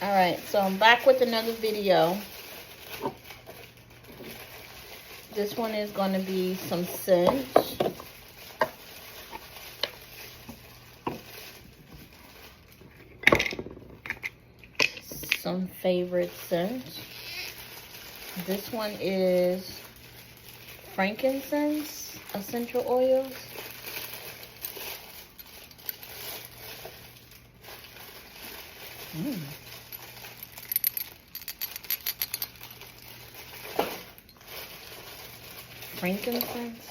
Alright, so I'm back with another video. This one is going to be some scents. Some favorite scents. This one is frankincense essential oils. Frankincense.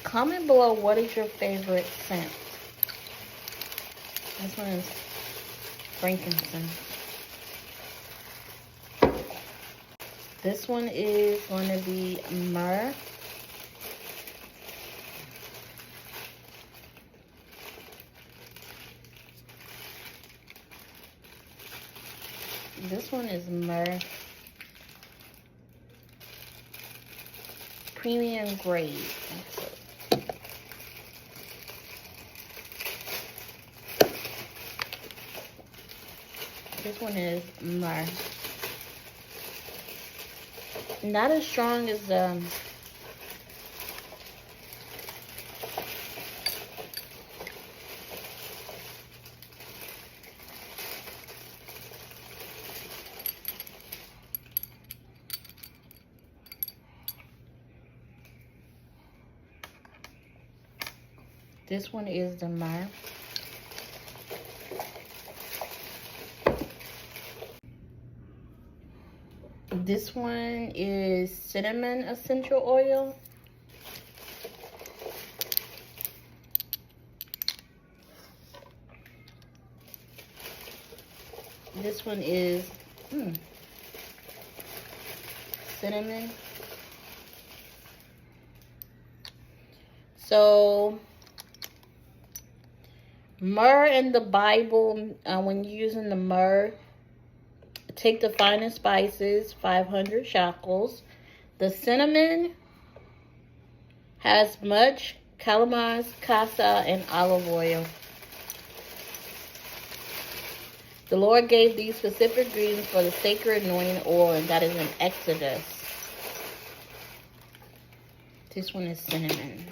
Comment below what is your favorite scent. This one is frankincense. This one is going to be myrrh. This one is myrrh. Premium grade. This one is myrrh. Not as strong as this one is the myrrh. This one is cinnamon essential oil. This one is cinnamon. So myrrh in the Bible, when you're using the myrrh, take the finest spices, 500 shekels. The cinnamon has much calamus, casa, and olive oil. The Lord gave these specific ingredients for the sacred anointing oil, and that is in Exodus. This one is cinnamon.